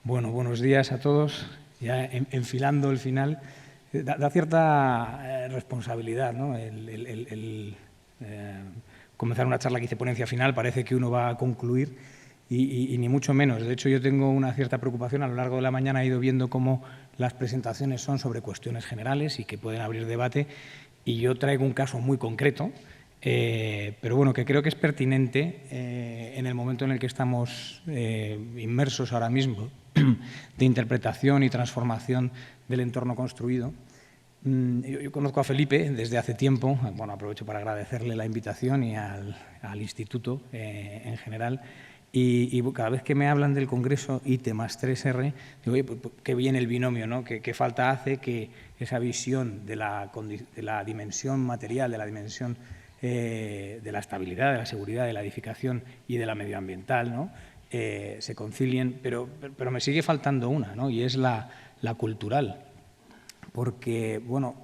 Bueno, buenos días a todos. Ya enfilando el final, da cierta responsabilidad, ¿no? Comenzar una charla que hice ponencia final, parece que uno va a concluir y ni mucho menos. De hecho, yo tengo una cierta preocupación. A lo largo de la mañana he ido viendo cómo las presentaciones son sobre cuestiones generales y que pueden abrir debate, y yo traigo un caso muy concreto, pero bueno, que creo que es pertinente en el momento en el que estamos inmersos ahora mismo de interpretación y transformación del entorno construido. Yo conozco a Felipe desde hace tiempo. Bueno, aprovecho para agradecerle la invitación y al instituto en general. Y cada vez que me hablan del Congreso IT+3R, digo, oye, pues, qué bien el binomio, ¿no? ¿Qué falta hace que esa visión de la dimensión material, de la dimensión de la estabilidad, de la seguridad, de la edificación y de la medioambiental, ¿no? Se concilien, pero me sigue faltando una, ¿no? Y es la cultural, porque, bueno,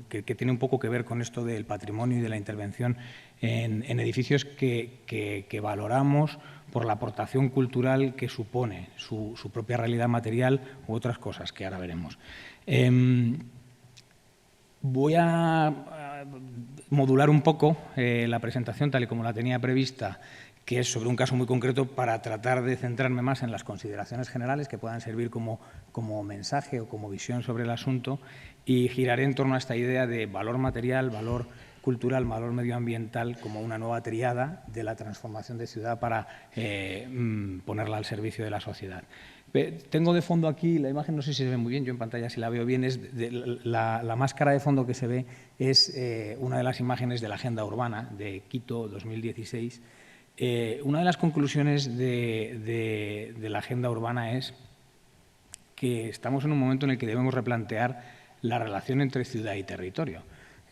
que tiene un poco que ver con esto del patrimonio y de la intervención en edificios que valoramos por la aportación cultural que supone su propia realidad material u otras cosas que ahora veremos. Voy a modular un poco la presentación tal y como la tenía prevista, que es sobre un caso muy concreto, para tratar de centrarme más en las consideraciones generales que puedan servir como mensaje o como visión sobre el asunto, y giraré en torno a esta idea de valor material, valor cultural, valor medioambiental como una nueva triada de la transformación de ciudad para ponerla al servicio de la sociedad. Tengo de fondo aquí la imagen, no sé si se ve muy bien, yo en pantalla si la veo bien, es la máscara de fondo que se ve es una de las imágenes de la Agenda Urbana de Quito 2016. Una de las conclusiones de la Agenda Urbana es que estamos en un momento en el que debemos replantear la relación entre ciudad y territorio.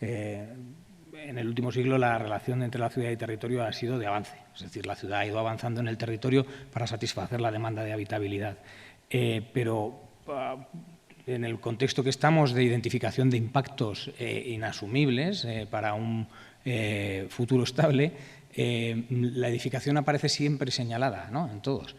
En el último siglo la relación entre la ciudad y territorio ha sido de avance, es decir, la ciudad ha ido avanzando en el territorio para satisfacer la demanda de habitabilidad. Pero en el contexto que estamos de identificación de impactos inasumibles para un futuro estable, la edificación aparece siempre señalada, ¿no?, en todos.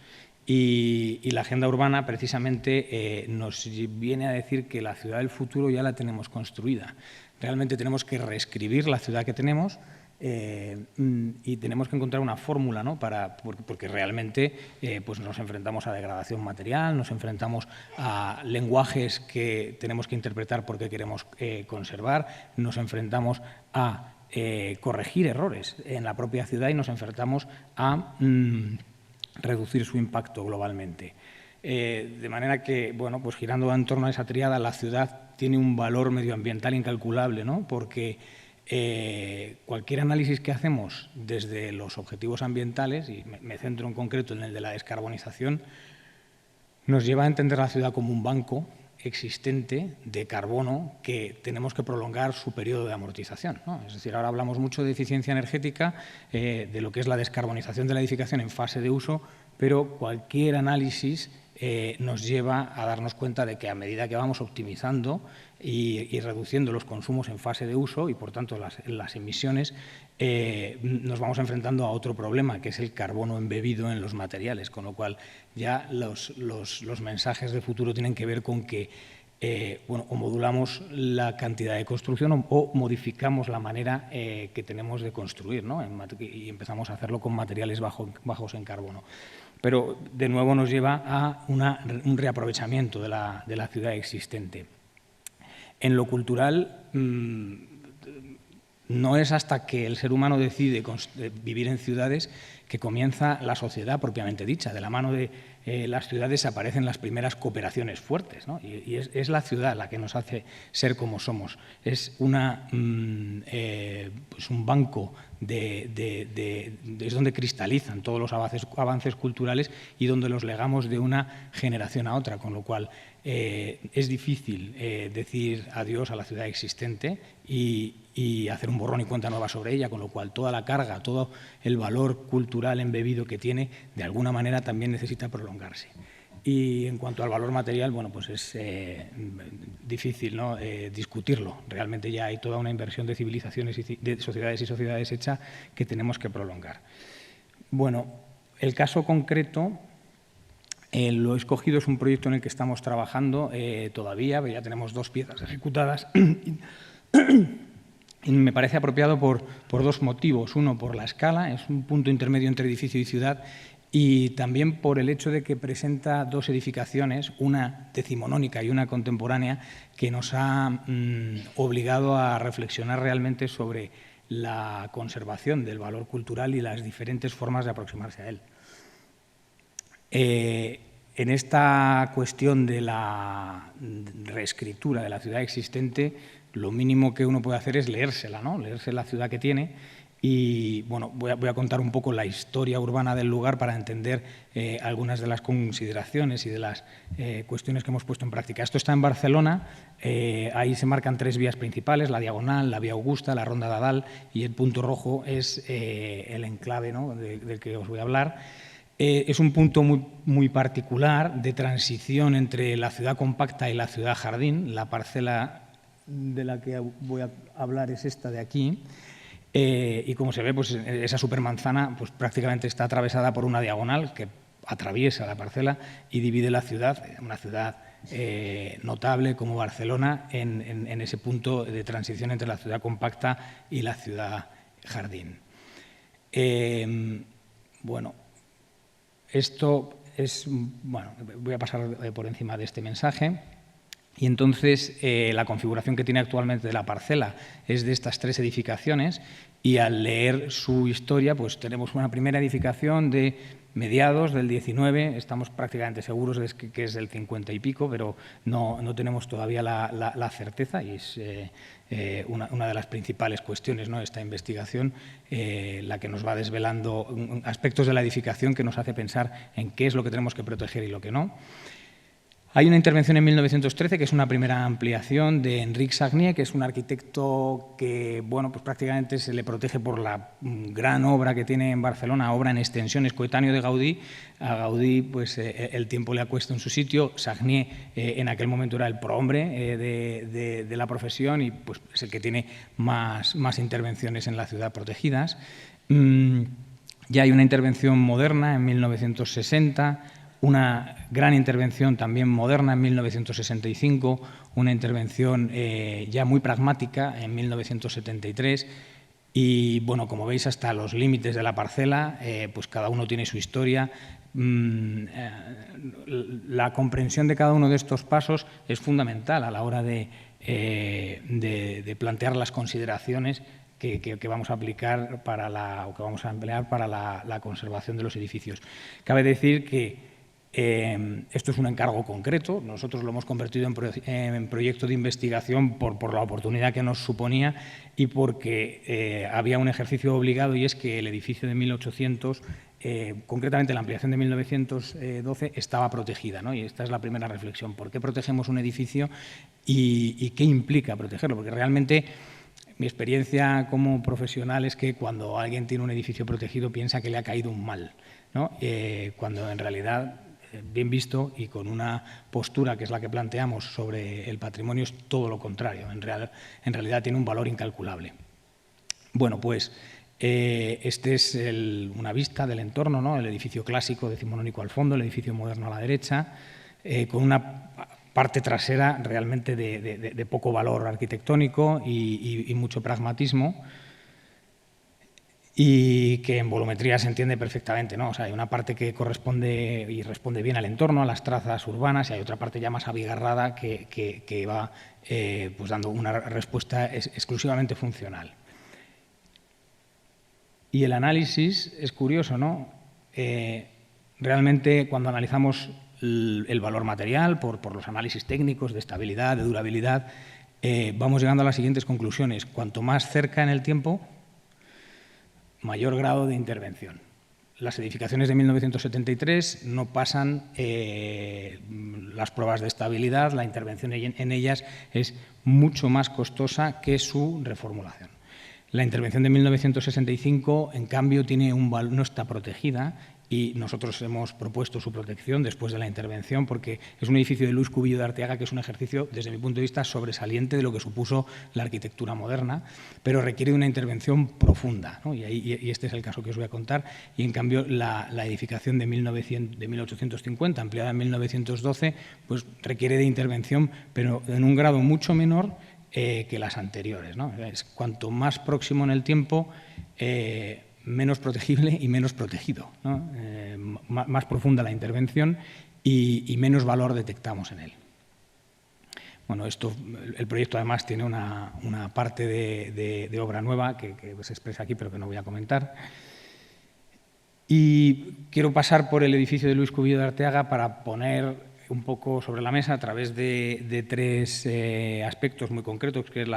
Y la agenda urbana precisamente nos viene a decir que la ciudad del futuro ya la tenemos construida. Realmente tenemos que reescribir la ciudad que tenemos y tenemos que encontrar una fórmula, ¿no?, porque realmente pues nos enfrentamos a degradación material, nos enfrentamos a lenguajes que tenemos que interpretar porque queremos conservar, nos enfrentamos a corregir errores en la propia ciudad y nos enfrentamos a reducir su impacto globalmente. De manera que, bueno, pues girando en torno a esa tríada, la ciudad tiene un valor medioambiental incalculable, ¿no?, porque cualquier análisis que hacemos desde los objetivos ambientales, y me centro en concreto en el de la descarbonización, nos lleva a entender la ciudad como un banco existente de carbono que tenemos que prolongar su periodo de amortización, ¿no? Es decir, ahora hablamos mucho de eficiencia energética, de lo que es la descarbonización de la edificación en fase de uso, pero cualquier análisis nos lleva a darnos cuenta de que a medida que vamos optimizando y reduciendo los consumos en fase de uso y, por tanto, las emisiones, nos vamos enfrentando a otro problema, que es el carbono embebido en los materiales, con lo cual ya los mensajes de futuro tienen que ver con que bueno, o modulamos la cantidad de construcción o modificamos la manera que tenemos de construir, ¿no?, y empezamos a hacerlo con materiales bajos en carbono. Pero, de nuevo, nos lleva a un reaprovechamiento de la ciudad existente. En lo cultural, no es hasta que el ser humano decide vivir en ciudades que comienza la sociedad propiamente dicha. De la mano de las ciudades aparecen las primeras cooperaciones fuertes, ¿no? Y es la ciudad la que nos hace ser como somos. Es pues un banco es donde cristalizan todos los avances culturales y donde los legamos de una generación a otra, con lo cual es difícil decir adiós a la ciudad existente y hacer un borrón y cuenta nueva sobre ella, con lo cual toda la carga, todo el valor cultural embebido que tiene, de alguna manera también necesita prolongarse. Y en cuanto al valor material, bueno, pues es difícil, ¿no?, discutirlo. Realmente ya hay toda una inversión de civilizaciones y de sociedades hecha que tenemos que prolongar. Bueno, el caso concreto Lo escogido es un proyecto en el que estamos trabajando todavía, ya tenemos 2 piezas ejecutadas y me parece apropiado por 2 motivos. Uno, por la escala, es un punto intermedio entre edificio y ciudad, y también por el hecho de que presenta 2 edificaciones, una decimonónica y una contemporánea, que nos ha obligado a reflexionar realmente sobre la conservación del valor cultural y las diferentes formas de aproximarse a él. En esta cuestión de la reescritura de la ciudad existente, lo mínimo que uno puede hacer es leérsela, ¿no? Leerse la ciudad que tiene. Y bueno, voy a contar un poco la historia urbana del lugar para entender algunas de las consideraciones y de las cuestiones que hemos puesto en práctica. Esto está en Barcelona, ahí se marcan 3 vías principales, la Diagonal, la Vía Augusta, la Ronda d'Adal, y el punto rojo es el enclave, ¿no?, del que os voy a hablar. Es un punto muy particular de transición entre la ciudad compacta y la ciudad jardín. La parcela de la que voy a hablar es esta de aquí. Y como se ve, pues esa supermanzana pues prácticamente está atravesada por una diagonal que atraviesa la parcela y divide la ciudad, una ciudad notable como Barcelona, en ese punto de transición entre la ciudad compacta y la ciudad jardín. Bueno, esto es, bueno, voy a pasar por encima de este mensaje. Y entonces la configuración que tiene actualmente de la parcela es de estas 3 edificaciones, y al leer su historia pues tenemos una primera edificación de mediados del 19, estamos prácticamente seguros de que es del 50 y pico, pero no tenemos todavía la certeza, y es una de las principales cuestiones, ¿no?, de esta investigación, la que nos va desvelando aspectos de la edificación que nos hace pensar en qué es lo que tenemos que proteger y lo que no. Hay una intervención en 1913, que es una primera ampliación de Enric Sagnier, que es un arquitecto que, bueno, pues prácticamente se le protege por la gran obra que tiene en Barcelona, obra en extensión, es coetáneo de Gaudí. A Gaudí pues, el tiempo le ha puesto en su sitio. Sagnier en aquel momento era el prohombre de la profesión, y pues, es el que tiene más intervenciones en la ciudad protegidas. Ya hay una intervención moderna en 1960, una gran intervención también moderna en 1965, una intervención ya muy pragmática en 1973, y bueno, como veis, hasta los límites de la parcela, pues cada uno tiene su historia. La comprensión de cada uno de estos pasos es fundamental a la hora de plantear las consideraciones que vamos a aplicar o que vamos a emplear para la conservación de los edificios. Cabe decir que esto es un encargo concreto, nosotros lo hemos convertido en proyecto de investigación por la oportunidad que nos suponía y porque había un ejercicio obligado, y es que el edificio de 1800, concretamente la ampliación de 1912, estaba protegida, ¿no? Y esta es la primera reflexión: ¿por qué protegemos un edificio y qué implica protegerlo? Porque realmente mi experiencia como profesional es que cuando alguien tiene un edificio protegido piensa que le ha caído un mal, ¿no? Cuando en realidad, bien visto y con una postura que es la que planteamos sobre el patrimonio, es todo lo contrario. En realidad tiene un valor incalculable. Bueno, pues este es una vista del entorno, ¿no? El edificio clásico decimonónico al fondo, el edificio moderno a la derecha, con una parte trasera realmente de poco valor arquitectónico y mucho pragmatismo, y que en volumetría se entiende perfectamente, ¿no? O sea, hay una parte que corresponde y responde bien al entorno, a las trazas urbanas, y hay otra parte ya más abigarrada que va pues dando una respuesta exclusivamente funcional. Y el análisis es curioso, ¿no? Realmente, cuando analizamos el valor material por los análisis técnicos de estabilidad, de durabilidad, vamos llegando a las siguientes conclusiones. Cuanto más cerca en el tiempo, mayor grado de intervención. Las edificaciones de 1973 no pasan las pruebas de estabilidad, la intervención en ellas es mucho más costosa que su reformulación. La intervención de 1965, en cambio, no está protegida y nosotros hemos propuesto su protección después de la intervención, porque es un edificio de Luis Cubillo de Arteaga que es un ejercicio, desde mi punto de vista, sobresaliente de lo que supuso la arquitectura moderna, pero requiere una intervención profunda, ¿no? Y este es el caso que os voy a contar. Y, en cambio, la edificación de 1850, ampliada en 1912, pues requiere de intervención, pero en un grado mucho menor que las anteriores, ¿no? Cuanto más próximo en el tiempo, menos protegible y menos protegido, ¿no? Más profunda la intervención y menos valor detectamos en él. Bueno, el proyecto además tiene una parte de obra nueva que se expresa aquí, pero que no voy a comentar. Y quiero pasar por el edificio de Luis Cubillo de Arteaga para poner un poco sobre la mesa, a través de tres aspectos muy concretos, que es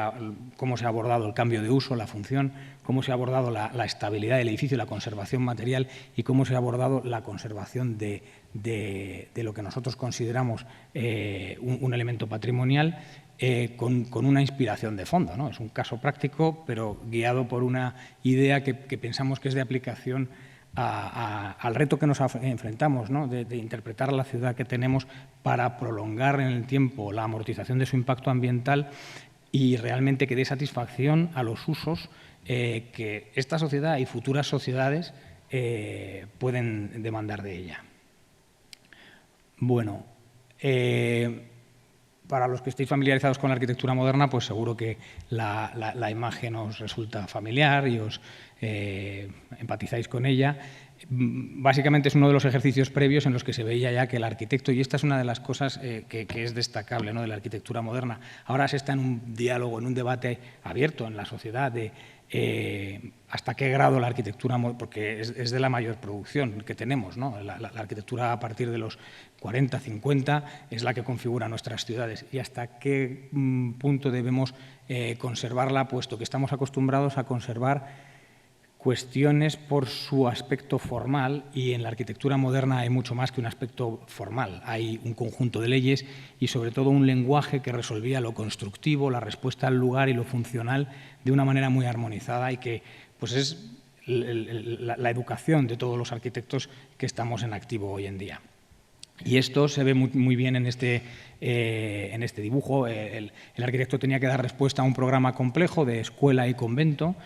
cómo se ha abordado el cambio de uso, la función, cómo se ha abordado la estabilidad del edificio, la conservación material, y cómo se ha abordado la conservación de lo que nosotros consideramos un elemento patrimonial, con una inspiración de fondo, ¿no? Es un caso práctico, pero guiado por una idea que pensamos que es de aplicación al reto que nos enfrentamos, ¿no? de interpretar la ciudad que tenemos para prolongar en el tiempo la amortización de su impacto ambiental y realmente que dé satisfacción a los usos que esta sociedad y futuras sociedades pueden demandar de ella. Bueno, para los que estéis familiarizados con la arquitectura moderna, pues seguro que la imagen os resulta familiar y os empatizáis con ella. Básicamente es uno de los ejercicios previos en los que se veía ya que el arquitecto, y esta es una de las cosas que es destacable, ¿no?, de la arquitectura moderna, ahora se está en un diálogo, en un debate abierto en la sociedad de hasta qué grado la arquitectura, porque es de la mayor producción que tenemos, ¿no? La arquitectura a partir de los 40, 50 es la que configura nuestras ciudades, y hasta qué punto debemos conservarla, puesto que estamos acostumbrados a conservar cuestiones por su aspecto formal, y en la arquitectura moderna hay mucho más que un aspecto formal. Hay un conjunto de leyes y, sobre todo, un lenguaje que resolvía lo constructivo, la respuesta al lugar y lo funcional de una manera muy armonizada, y que pues es la educación de todos los arquitectos que estamos en activo hoy en día. Y esto se ve muy bien en este dibujo. El arquitecto tenía que dar respuesta a un programa complejo de escuela y convento,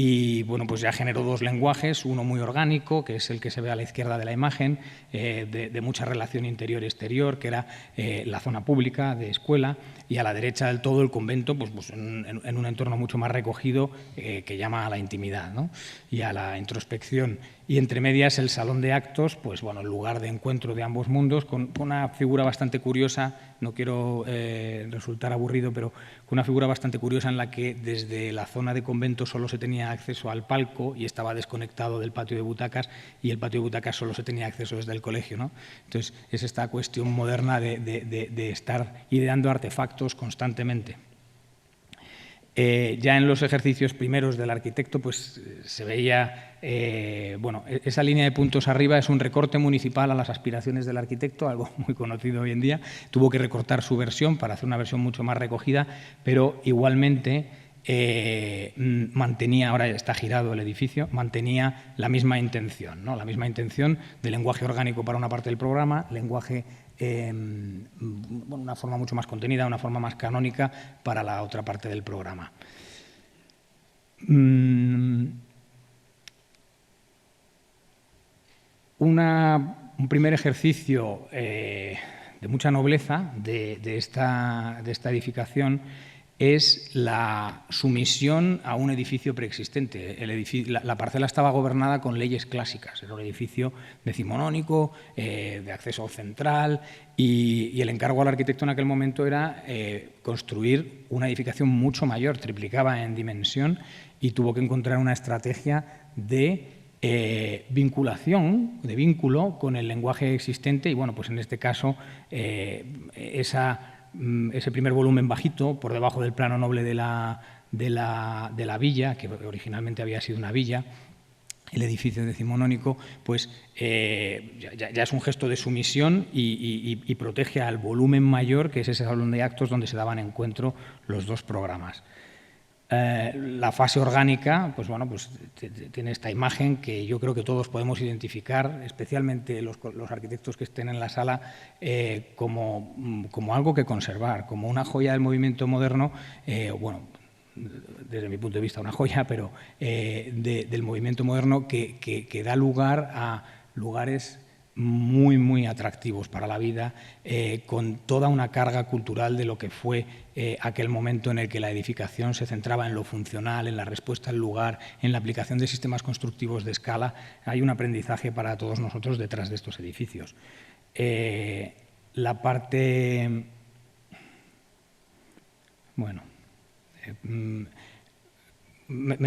y bueno, pues ya generó dos lenguajes, uno muy orgánico, que es el que se ve a la izquierda de la imagen, de mucha relación interior-exterior, que era la zona pública de escuela, y a la derecha del todo el convento, pues en un entorno mucho más recogido, que llama a la intimidad, ¿no?, y a la introspección. Y entre medias el salón de actos, pues bueno, el lugar de encuentro de ambos mundos, con una figura bastante curiosa, no quiero resultar aburrido, pero con una figura bastante curiosa en la que desde la zona de convento solo se tenía acceso al palco y estaba desconectado del patio de butacas, y el patio de butacas solo se tenía acceso desde el colegio, ¿no? Entonces, es esta cuestión moderna de estar ideando artefactos constantemente. Ya en los ejercicios primeros del arquitecto, pues se veía, bueno, esa línea de puntos arriba es un recorte municipal a las aspiraciones del arquitecto, algo muy conocido hoy en día. Tuvo que recortar su versión para hacer una versión mucho más recogida, pero igualmente mantenía, ahora está girado el edificio, mantenía la misma intención, ¿no?, la misma intención de lenguaje orgánico para una parte del programa, lenguaje una forma mucho más contenida, una forma más canónica para la otra parte del programa. Un primer ejercicio de mucha nobleza de esta edificación es la sumisión a un edificio preexistente. La parcela estaba gobernada con leyes clásicas, era un edificio decimonónico, de acceso central, y el encargo al arquitecto en aquel momento era construir una edificación mucho mayor, triplicaba en dimensión, y tuvo que encontrar una estrategia de vinculación, de vínculo con el lenguaje existente, y bueno, pues en este caso ese primer volumen bajito, por debajo del plano noble de la villa, que originalmente había sido una villa, el edificio decimonónico, pues ya es un gesto de sumisión y protege al volumen mayor, que es ese salón de actos donde se daban encuentro los dos programas. La fase orgánica, pues bueno, pues tiene esta imagen que yo creo que todos podemos identificar, especialmente los arquitectos que estén en la sala, como algo que conservar, como una joya del movimiento moderno, bueno, desde mi punto de vista una joya, pero del movimiento moderno que da lugar a lugares muy, muy atractivos para la vida, con toda una carga cultural de lo que fue aquel momento en el que la edificación se centraba en lo funcional, en la respuesta al lugar, en la aplicación de sistemas constructivos de escala. Hay un aprendizaje para todos nosotros detrás de estos edificios. La parte... Bueno...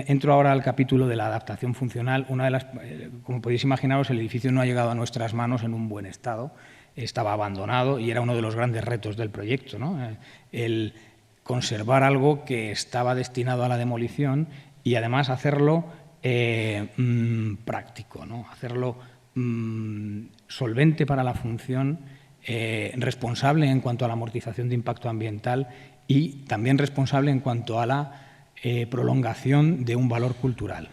entro ahora al capítulo de la adaptación funcional. Como podéis imaginaros, el edificio no ha llegado a nuestras manos en un buen estado, estaba abandonado y era uno de los grandes retos del proyecto, ¿no? El conservar algo que estaba destinado a la demolición y además hacerlo práctico, ¿no? Hacerlo solvente para la función, responsable en cuanto a la amortización de impacto ambiental y también responsable en cuanto a la prolongación de un valor cultural.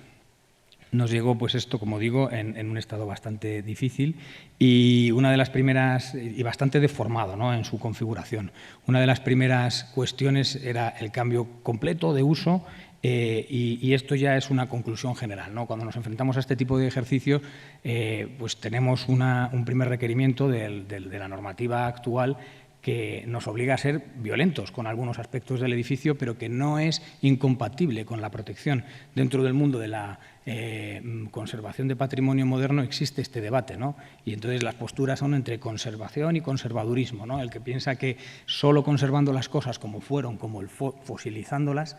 Nos llegó pues esto, como digo, en un estado bastante difícil y una de las primeras, y bastante deformado, ¿no?, en su configuración. Una de las primeras cuestiones era el cambio completo de uso y esto ya es una conclusión general, ¿no? Cuando nos enfrentamos a este tipo de ejercicios, pues tenemos un primer requerimiento de la normativa actual que nos obliga a ser violentos con algunos aspectos del edificio, pero que no es incompatible con la protección. Dentro del mundo de la conservación de patrimonio moderno existe este debate, ¿no? Y entonces las posturas son entre conservación y conservadurismo, ¿no? El que piensa que solo conservando las cosas como fueron, como fosilizándolas,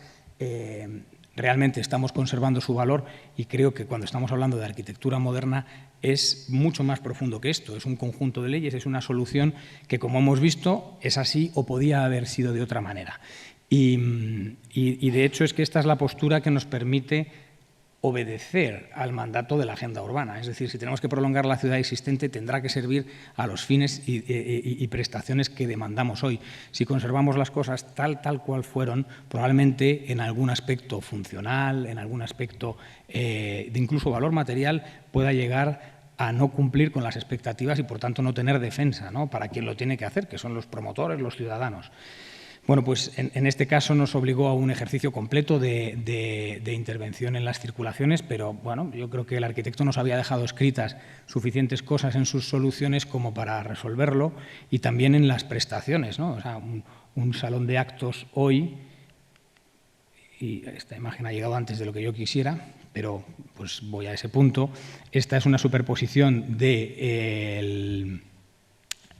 realmente estamos conservando su valor, y creo que cuando estamos hablando de arquitectura moderna es mucho más profundo que esto. Es un conjunto de leyes, es una solución que, como hemos visto, es así o podía haber sido de otra manera. Y de hecho es que esta es la postura que nos permite obedecer al mandato de la agenda urbana. Es decir, si tenemos que prolongar la ciudad existente, tendrá que servir a los fines y prestaciones que demandamos hoy. Si conservamos las cosas tal cual fueron, probablemente en algún aspecto funcional, en algún aspecto de incluso valor material, pueda llegar a no cumplir con las expectativas y, por tanto, no tener defensa, ¿no?, para quien lo tiene que hacer, que son los promotores, los ciudadanos. Bueno, pues en este caso nos obligó a un ejercicio completo de intervención en las circulaciones, pero bueno, yo creo que el arquitecto nos había dejado escritas suficientes cosas en sus soluciones como para resolverlo, y también en las prestaciones, ¿no? O sea, un salón de actos hoy, y esta imagen ha llegado antes de lo que yo quisiera, pero pues voy a ese punto. Esta es una superposición de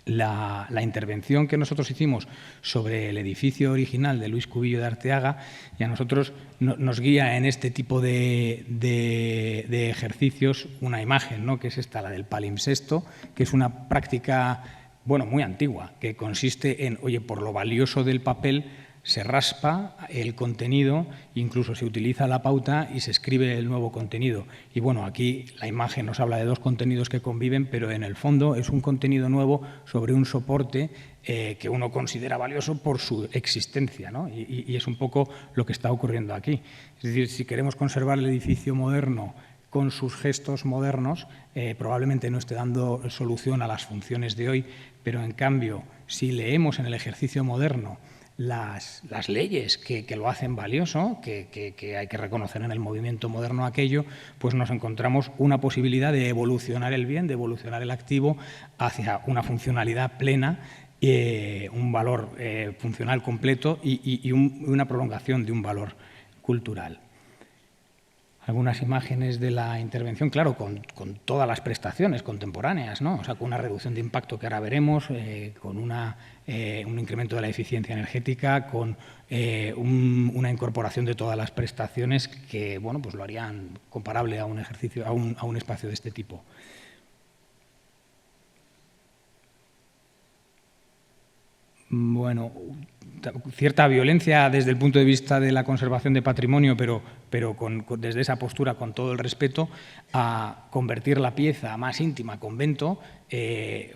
la intervención que nosotros hicimos sobre el edificio original de Luis Cubillo de Arteaga, y a nosotros nos guía en este tipo de ejercicios una imagen, ¿no?, que es esta, la del palimpsesto, que es una práctica, bueno, muy antigua, que consiste en, oye, por lo valioso del papel se raspa el contenido, incluso se utiliza la pauta y se escribe el nuevo contenido. Y bueno, aquí la imagen nos habla de dos contenidos que conviven, pero en el fondo es un contenido nuevo sobre un soporte que uno considera valioso por su existencia, ¿no? Y es un poco lo que está ocurriendo aquí. Es decir, si queremos conservar el edificio moderno con sus gestos modernos, probablemente no esté dando solución a las funciones de hoy, pero en cambio, si leemos en el ejercicio moderno las leyes que lo hacen valioso, que hay que reconocer en el movimiento moderno aquello, pues nos encontramos una posibilidad de evolucionar el bien, de evolucionar el activo hacia una funcionalidad plena, un valor funcional completo y una prolongación de un valor cultural. Algunas imágenes de la intervención, claro, con todas las prestaciones contemporáneas, ¿no? O sea, con una reducción de impacto que ahora veremos, con un incremento de la eficiencia energética, con una incorporación de todas las prestaciones que, bueno, pues lo harían comparable a un ejercicio, a un espacio de este tipo. Bueno, cierta violencia desde el punto de vista de la conservación de patrimonio, pero desde esa postura, con todo el respeto, a convertir la pieza más íntima, convento,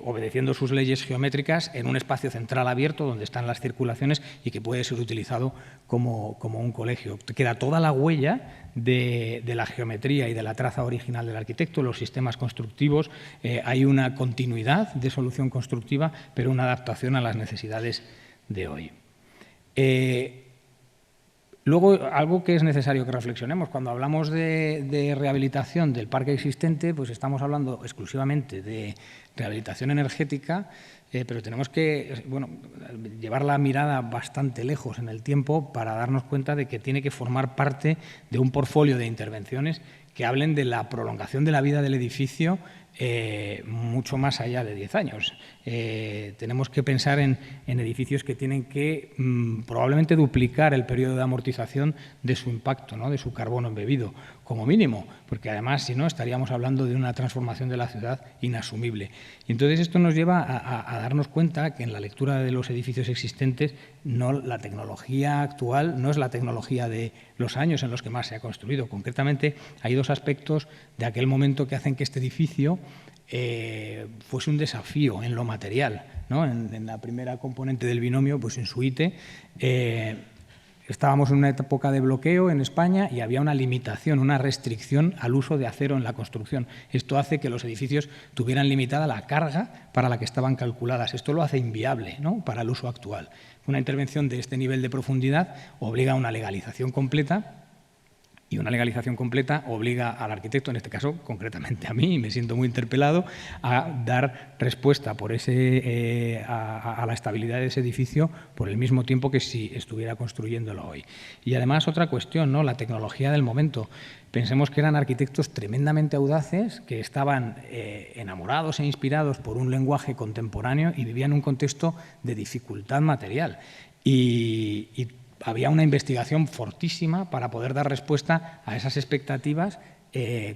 obedeciendo sus leyes geométricas, en un espacio central abierto donde están las circulaciones y que puede ser utilizado como un colegio. Queda toda la huella de la geometría y de la traza original del arquitecto, los sistemas constructivos. Hay una continuidad de solución constructiva, pero una adaptación a las necesidades de hoy. Luego, algo que es necesario que reflexionemos, cuando hablamos de rehabilitación del parque existente, pues estamos hablando exclusivamente de rehabilitación energética, pero tenemos que llevar la mirada bastante lejos en el tiempo para darnos cuenta de que tiene que formar parte de un portfolio de intervenciones que hablen de la prolongación de la vida del edificio mucho más allá de 10 años. Tenemos que pensar en edificios que tienen que probablemente duplicar el periodo de amortización de su impacto, ¿no?, de su carbono embebido, como mínimo, porque además, si no, estaríamos hablando de una transformación de la ciudad inasumible. Y entonces esto nos lleva a darnos cuenta que en la lectura de los edificios existentes la tecnología actual no es la tecnología de los años en los que más se ha construido. Concretamente, hay dos aspectos de aquel momento que hacen que este edificio fuese un desafío en lo material, ¿no? En la primera componente del binomio, pues en Suite, estábamos en una época de bloqueo en España y había una limitación, una restricción al uso de acero en la construcción. Esto hace que los edificios tuvieran limitada la carga para la que estaban calculadas. Esto lo hace inviable, ¿no?, para el uso actual. Una intervención de este nivel de profundidad obliga a una legalización completa, y una legalización completa obliga al arquitecto, en este caso concretamente a mí, y me siento muy interpelado, a dar respuesta a la estabilidad de ese edificio por el mismo tiempo que si estuviera construyéndolo hoy. Y además otra cuestión, ¿no?, la tecnología del momento. Pensemos que eran arquitectos tremendamente audaces, que estaban enamorados e inspirados por un lenguaje contemporáneo y vivían un contexto de dificultad material. Y había una investigación fortísima para poder dar respuesta a esas expectativas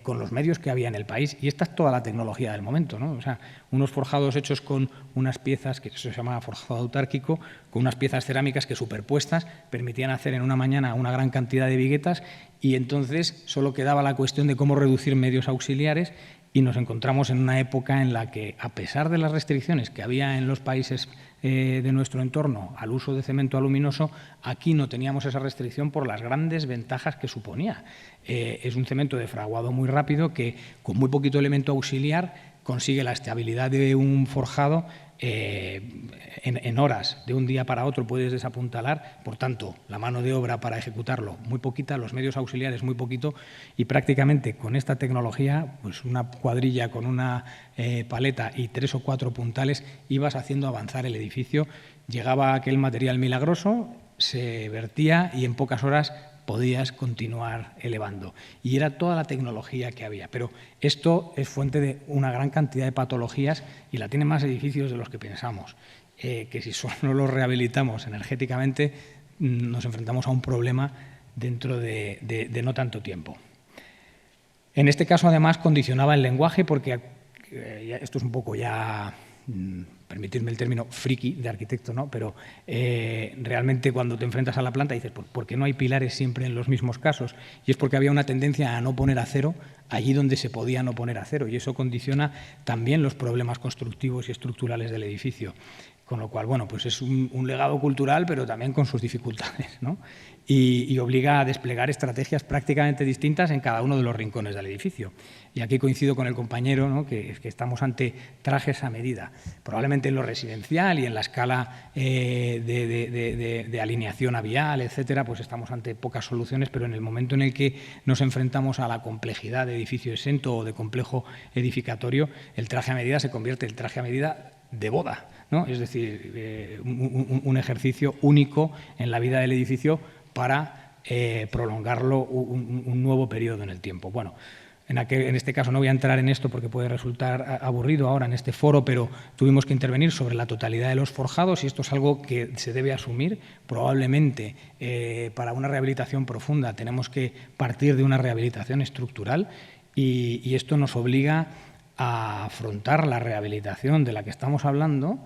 con los medios que había en el país. Y esta es toda la tecnología del momento, ¿no? O sea, unos forjados hechos con unas piezas, que eso se llama forjado autárquico, con unas piezas cerámicas que superpuestas permitían hacer en una mañana una gran cantidad de viguetas, y entonces solo quedaba la cuestión de cómo reducir medios auxiliares. Y nos encontramos en una época en la que, a pesar de las restricciones que había en los países de nuestro entorno al uso de cemento aluminoso, aquí no teníamos esa restricción por las grandes ventajas que suponía. Es un cemento de fraguado muy rápido que, con muy poquito elemento auxiliar, consigue la estabilidad de un forjado en horas. De un día para otro puedes desapuntalar, por tanto, la mano de obra para ejecutarlo muy poquita, los medios auxiliares muy poquito, y prácticamente con esta tecnología, pues una cuadrilla con una paleta y 3 o 4 puntales, ibas haciendo avanzar el edificio. Llegaba aquel material milagroso, se vertía y en pocas horas podías continuar elevando. Y era toda la tecnología que había. Pero esto es fuente de una gran cantidad de patologías y la tienen más edificios de los que pensamos. Que si solo los rehabilitamos energéticamente, nos enfrentamos a un problema dentro de no tanto tiempo. En este caso, además, condicionaba el lenguaje, porque esto es un poco ya, permitidme el término, friki de arquitecto, ¿no? Pero realmente cuando te enfrentas a la planta dices, ¿por qué no hay pilares siempre en los mismos casos? Y es porque había una tendencia a no poner acero allí donde se podía no poner acero, y eso condiciona también los problemas constructivos y estructurales del edificio. Con lo cual, bueno, pues es un legado cultural, pero también con sus dificultades, ¿no? Y obliga a desplegar estrategias prácticamente distintas en cada uno de los rincones del edificio. Y aquí coincido con el compañero, ¿no?, que estamos ante trajes a medida. Probablemente en lo residencial y en la escala de alineación a vial, etcétera, pues estamos ante pocas soluciones, pero en el momento en el que nos enfrentamos a la complejidad de edificio exento o de complejo edificatorio, el traje a medida se convierte en el traje a medida de boda, ¿no? Es decir, un ejercicio único en la vida del edificio para prolongarlo un nuevo periodo en el tiempo. Bueno, en este caso no voy a entrar en esto porque puede resultar aburrido ahora en este foro, pero tuvimos que intervenir sobre la totalidad de los forjados, y esto es algo que se debe asumir. Probablemente para una rehabilitación profunda tenemos que partir de una rehabilitación estructural, y esto nos obliga a afrontar la rehabilitación de la que estamos hablando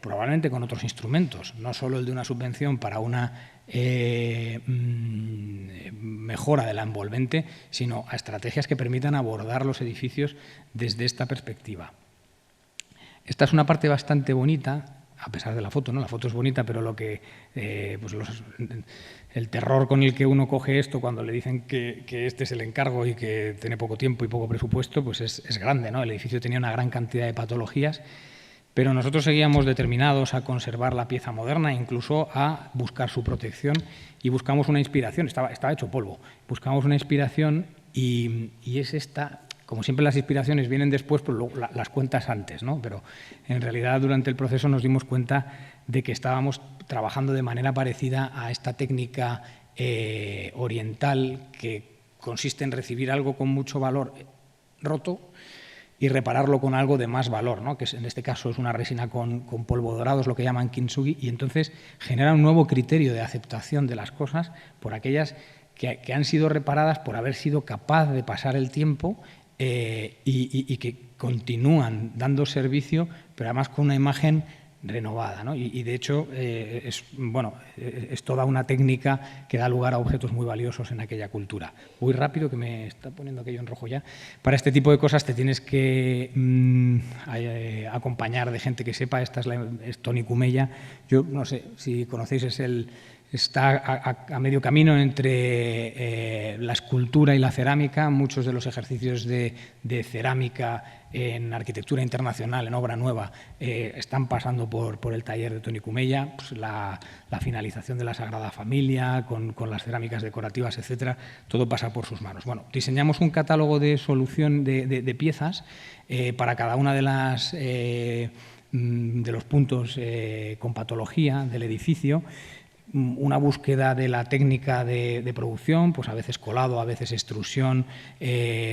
probablemente con otros instrumentos, no solo el de una subvención para una mejora de la envolvente, sino a estrategias que permitan abordar los edificios desde esta perspectiva. Esta es una parte bastante bonita, a pesar de la foto, ¿no? La foto es bonita, pero lo que, pues el terror con el que uno coge esto cuando le dicen que este es el encargo y que tiene poco tiempo y poco presupuesto, pues es grande, ¿no? El edificio tenía una gran cantidad de patologías, pero nosotros seguíamos determinados a conservar la pieza moderna e incluso a buscar su protección, y buscamos una inspiración. Estaba hecho polvo. Buscamos una inspiración y es esta. Como siempre, las inspiraciones vienen después, pues luego las cuentas antes, ¿no? Pero en realidad durante el proceso nos dimos cuenta de que estábamos trabajando de manera parecida a esta técnica oriental, que consiste en recibir algo con mucho valor roto y repararlo con algo de más valor, ¿no? Que en este caso es una resina con polvo dorado, es lo que llaman kintsugi, y entonces genera un nuevo criterio de aceptación de las cosas por aquellas que han sido reparadas por haber sido capaz de pasar el tiempo y que continúan dando servicio, pero además con una imagen renovada, ¿no? Y de hecho es toda una técnica que da lugar a objetos muy valiosos en aquella cultura. Muy rápido, que me está poniendo aquello en rojo ya. Para este tipo de cosas te tienes que acompañar de gente que sepa. Esta es Toni Kumella. Yo no sé si conocéis, está a medio camino entre la escultura y la cerámica. Muchos de los ejercicios de cerámica en arquitectura internacional, en obra nueva, están pasando por el taller de Toni Kumella. Pues la finalización de la Sagrada Familia, con las cerámicas decorativas, etcétera, todo pasa por sus manos. Bueno, diseñamos un catálogo de solución de piezas para cada una de los puntos con patología del edificio. Una búsqueda de la técnica de producción, pues a veces colado, a veces extrusión,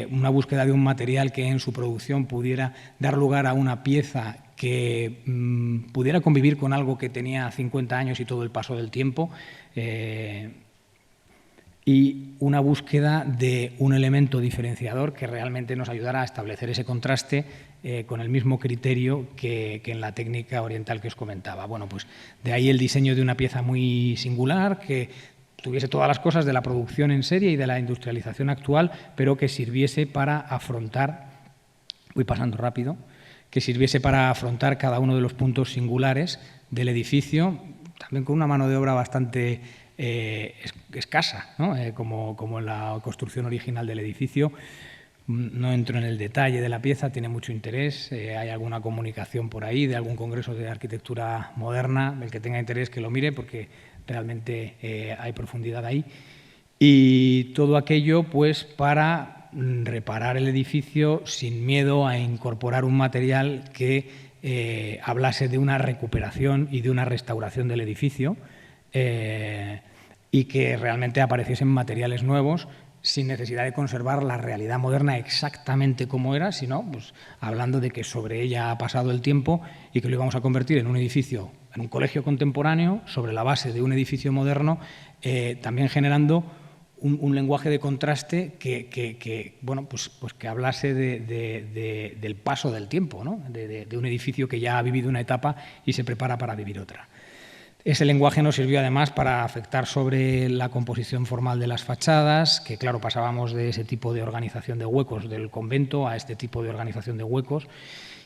una búsqueda de un material que en su producción pudiera dar lugar a una pieza que pudiera convivir con algo que tenía 50 años y todo el paso del tiempo, y una búsqueda de un elemento diferenciador que realmente nos ayudara a establecer ese contraste con el mismo criterio que en la técnica oriental que os comentaba. Bueno, pues de ahí el diseño de una pieza muy singular, que tuviese todas las cosas de la producción en serie y de la industrialización actual, pero que sirviese para afrontar, voy pasando rápido, que sirviese para afrontar cada uno de los puntos singulares del edificio, también con una mano de obra bastante escasa, ¿no? Como en la construcción original del edificio. No entro en el detalle de la pieza, tiene mucho interés. Hay alguna comunicación por ahí de algún congreso de arquitectura moderna. El que tenga interés que lo mire, porque realmente hay profundidad ahí. Y todo aquello pues para reparar el edificio sin miedo a incorporar un material que hablase de una recuperación y de una restauración del edificio, y que realmente apareciesen materiales nuevos sin necesidad de conservar la realidad moderna exactamente como era, sino pues, hablando de que sobre ella ha pasado el tiempo y que lo íbamos a convertir en un edificio, en un colegio contemporáneo, sobre la base de un edificio moderno, también generando un lenguaje de contraste que hablase del paso del tiempo, ¿no? de un edificio que ya ha vivido una etapa y se prepara para vivir otra. Ese lenguaje nos sirvió además para afectar sobre la composición formal de las fachadas, que claro, pasábamos de ese tipo de organización de huecos del convento a este tipo de organización de huecos.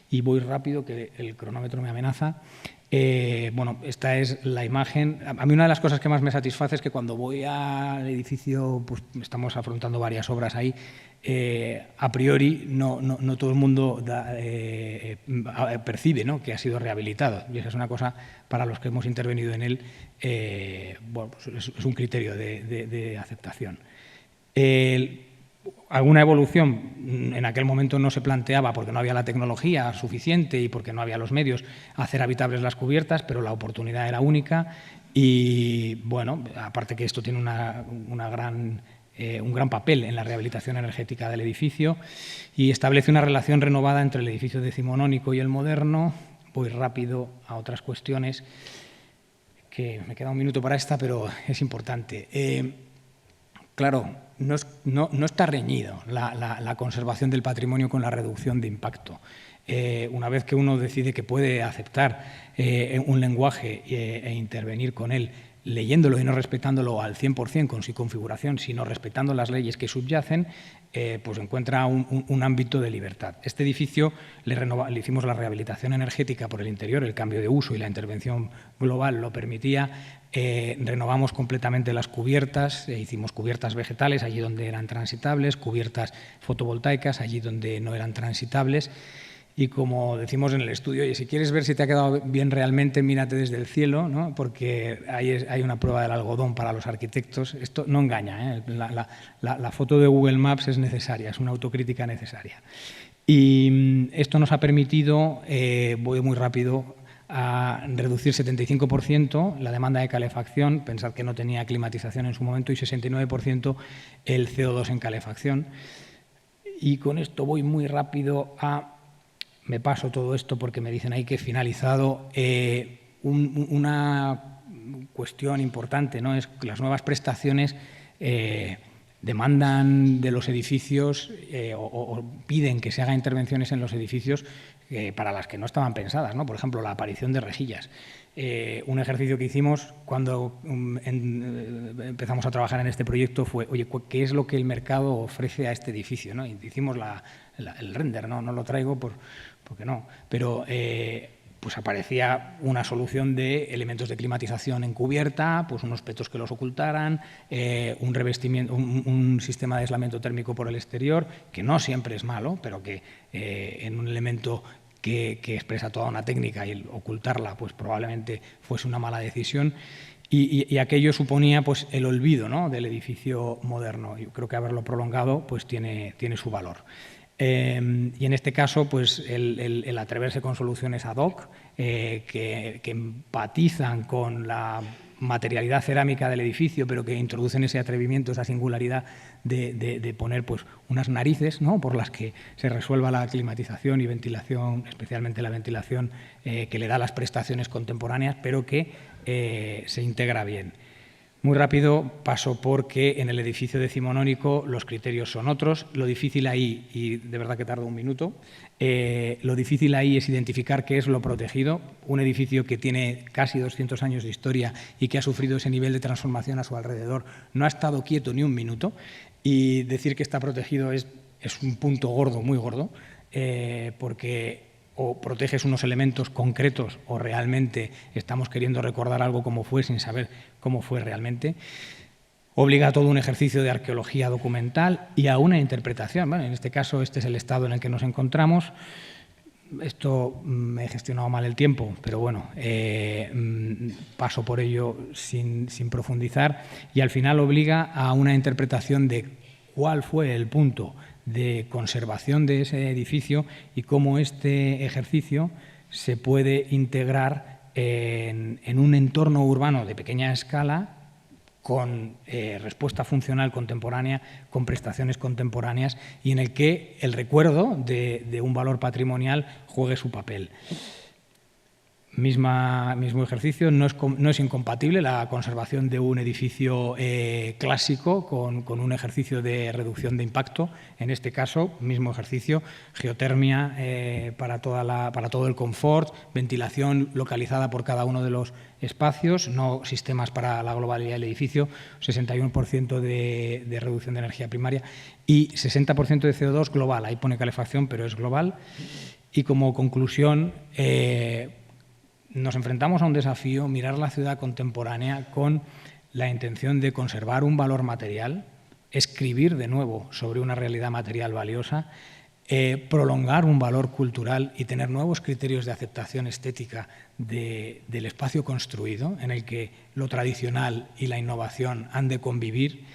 Y voy rápido, que el cronómetro me amenaza. Esta es la imagen. A mí una de las cosas que más me satisface es que cuando voy al edificio, pues estamos afrontando varias obras ahí, a priori no todo el mundo percibe, ¿no?, que ha sido rehabilitado. Y esa es una cosa para los que hemos intervenido en él, pues es un criterio de aceptación. Alguna evolución en aquel momento no se planteaba porque no había la tecnología suficiente y porque no había los medios a hacer habitables las cubiertas, pero la oportunidad era única y, bueno, aparte que esto tiene un gran papel en la rehabilitación energética del edificio, y establece una relación renovada entre el edificio decimonónico y el moderno. Voy rápido a otras cuestiones, que me queda un minuto para esta, pero es importante. Claro, no está reñido la conservación del patrimonio con la reducción de impacto. Una vez que uno decide que puede aceptar un lenguaje e intervenir con él, leyéndolo y no respetándolo al 100% con su configuración, sino respetando las leyes que subyacen, pues encuentra un ámbito de libertad. Este edificio le hicimos la rehabilitación energética por el interior, el cambio de uso y la intervención global lo permitía. Renovamos completamente las cubiertas, hicimos cubiertas vegetales allí donde eran transitables, cubiertas fotovoltaicas allí donde no eran transitables. Y como decimos en el estudio, oye, si quieres ver si te ha quedado bien realmente, mírate desde el cielo, ¿no? Porque hay una prueba del algodón para los arquitectos. Esto no engaña, ¿eh? La foto de Google Maps es necesaria, es una autocrítica necesaria. Y esto nos ha permitido, voy muy rápido, a reducir 75% la demanda de calefacción, pensad que no tenía climatización en su momento, y 69% el CO2 en calefacción. Y con esto voy muy rápido a... Me paso todo esto porque me dicen ahí que he finalizado. Una cuestión importante, ¿no? Es que las nuevas prestaciones demandan de los edificios o piden que se hagan intervenciones en los edificios para las que no estaban pensadas, ¿no? Por ejemplo, la aparición de rejillas. Un ejercicio que hicimos cuando empezamos a trabajar en este proyecto fue, oye, ¿qué es lo que el mercado ofrece a este edificio, ¿no? Y hicimos el render, no lo traigo porque no, pero pues aparecía una solución de elementos de climatización en cubierta, pues unos petos que los ocultaran, un revestimiento, un sistema de aislamiento térmico por el exterior, que no siempre es malo, pero que en un elemento que expresa toda una técnica y el ocultarla pues probablemente fuese una mala decisión. Y aquello suponía pues el olvido, ¿no?, del edificio moderno. Yo creo que haberlo prolongado pues tiene su valor. Y en este caso, pues el atreverse con soluciones ad hoc que empatizan con la materialidad cerámica del edificio, pero que introducen ese atrevimiento, esa singularidad de poner pues unas narices, ¿no?, por las que se resuelva la climatización y ventilación, especialmente la ventilación que le da las prestaciones contemporáneas, pero que se integra bien. Muy rápido paso porque en el edificio decimonónico los criterios son otros. Lo difícil ahí, y de verdad que tardo un minuto, lo difícil ahí es identificar qué es lo protegido. Un edificio que tiene casi 200 años de historia y que ha sufrido ese nivel de transformación a su alrededor no ha estado quieto ni un minuto, y decir que está protegido es un punto gordo, muy gordo, porque o proteges unos elementos concretos o realmente estamos queriendo recordar algo como fue sin saber cómo fue realmente. Obliga a todo un ejercicio de arqueología documental y a una interpretación. Bueno, en este caso, este es el estado en el que nos encontramos. Esto me he gestionado mal el tiempo, pero bueno, paso por ello sin profundizar, y al final obliga a una interpretación de cuál fue el punto de conservación de ese edificio y cómo este ejercicio se puede integrar en un entorno urbano de pequeña escala con respuesta funcional contemporánea, con prestaciones contemporáneas, y en el que el recuerdo de un valor patrimonial juegue su papel. Mismo ejercicio, no es incompatible la conservación de un edificio clásico con un ejercicio de reducción de impacto. En este caso, mismo ejercicio, geotermia para todo el confort, ventilación localizada por cada uno de los espacios, no sistemas para la globalidad del edificio, 61% de reducción de energía primaria y 60% de CO2 global. Ahí pone calefacción, pero es global. Y como conclusión, nos enfrentamos a un desafío, mirar la ciudad contemporánea con la intención de conservar un valor material, escribir de nuevo sobre una realidad material valiosa, prolongar un valor cultural y tener nuevos criterios de aceptación estética del espacio construido, en el que lo tradicional y la innovación han de convivir,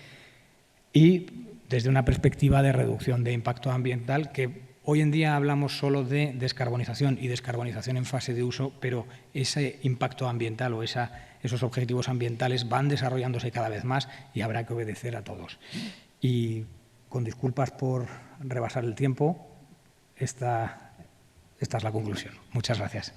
y desde una perspectiva de reducción de impacto ambiental que hoy en día hablamos solo de descarbonización y descarbonización en fase de uso, pero ese impacto ambiental o esos objetivos ambientales van desarrollándose cada vez más y habrá que obedecer a todos. Y con disculpas por rebasar el tiempo, esta es la conclusión. Muchas gracias.